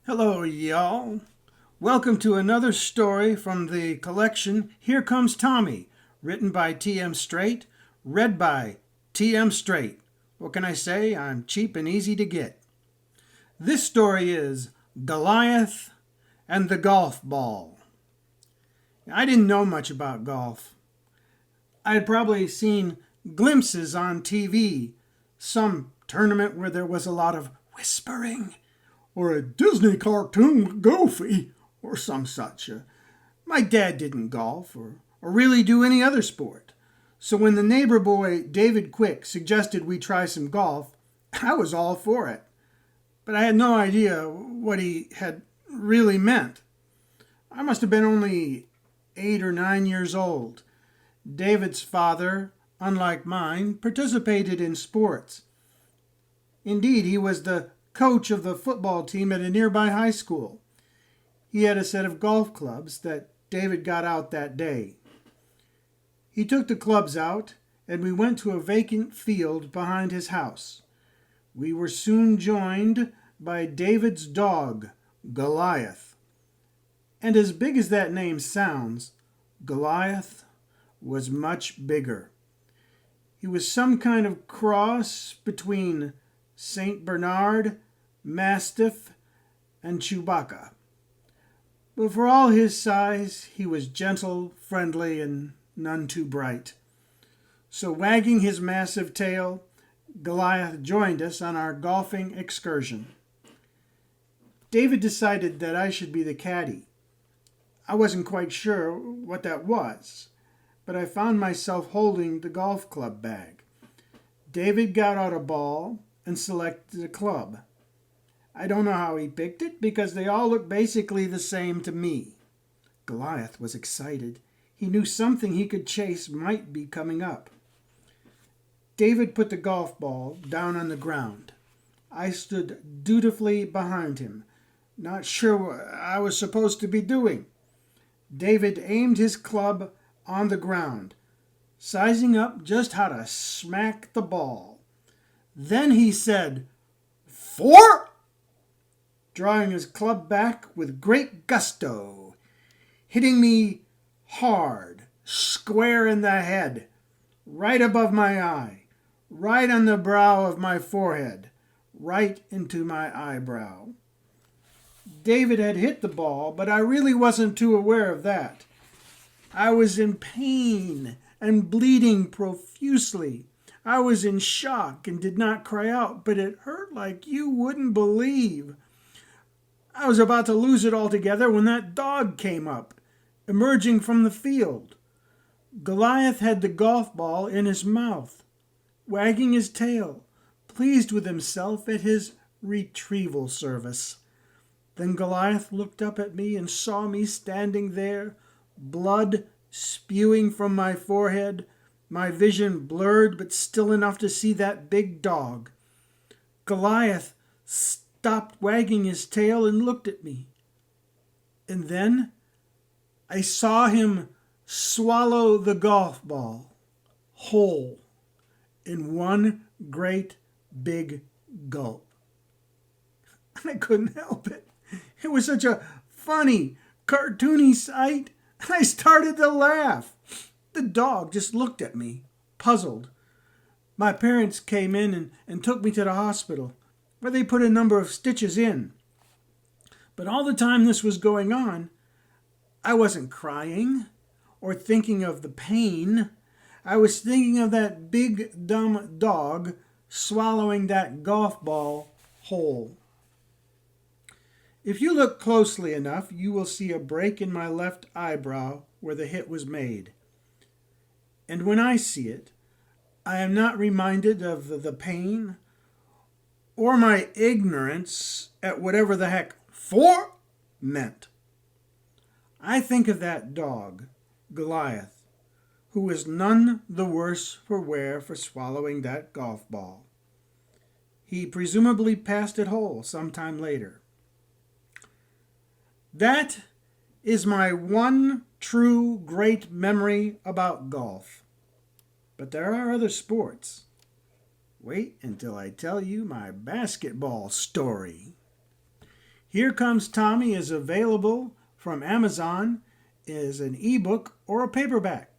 Hello, y'all. Welcome to another story from the collection Here Comes Tommy, written by T.M. Strait, read by T.M. Strait. What can I say? I'm cheap and easy to get. This story is Goliath and the Golf Ball. I didn't know much about golf. I had probably seen glimpses on TV, some tournament where there was a lot of whispering, or a Disney cartoon with Goofy, or some such. My dad didn't golf or really do any other sport. So when the neighbor boy, David Quick, suggested we try some golf, I was all for it. But I had no idea what he had really meant. I must have been only 8 or 9 years old. David's father, unlike mine, participated in sports. Indeed, he was the coach of the football team at a nearby high school. He had a set of golf clubs that David got out that day. He took the clubs out, and we went to a vacant field behind his house. We were soon joined by David's dog, Goliath. And as big as that name sounds, Goliath was much bigger. He was some kind of cross between Saint Bernard, Mastiff, and Chewbacca. But for all his size, he was gentle, friendly, and none too bright. So wagging his massive tail, Goliath joined us on our golfing excursion. David decided that I should be the caddy. I wasn't quite sure what that was, but I found myself holding the golf club bag. David got out a ball and selected a club. I don't know how he picked it because they all looked basically the same to me. Goliath was excited. He knew something he could chase might be coming up. David put the golf ball down on the ground. I stood dutifully behind him, not sure what I was supposed to be doing. David aimed his club on the ground, sizing up just how to smack the ball. Then he said, "4!" drawing his club back with great gusto, hitting me hard, square in the head, right above my eye, right on the brow of my forehead, right into my eyebrow. David had hit the ball, but I really wasn't too aware of that. I was in pain and bleeding profusely. I was in shock and did not cry out, but it hurt like you wouldn't believe. I was about to lose it altogether when that dog came up, emerging from the field. Goliath had the golf ball in his mouth, wagging his tail, pleased with himself at his retrieval service. Then Goliath looked up at me and saw me standing there, blood spewing from my forehead, my vision blurred but still enough to see that big dog. Goliath stopped wagging his tail and looked at me. And then I saw him swallow the golf ball whole in one great big gulp. I couldn't help it. It was such a funny, cartoony sight. I started to laugh. The dog just looked at me, puzzled. My parents came in and took me to the hospital, where they put a number of stitches in. But all the time this was going on, I wasn't crying or thinking of the pain. I was thinking of that big, dumb dog swallowing that golf ball whole. If you look closely enough, you will see a break in my left eyebrow where the hit was made. And when I see it, I am not reminded of the pain or my ignorance at whatever the heck 4 meant. I think of that dog, Goliath, who was none the worse for wear for swallowing that golf ball. He presumably passed it whole sometime later. That is my one true great memory about golf. But there are other sports. Wait until I tell you my basketball story. Here Comes Tommy is available from Amazon as an ebook or a paperback.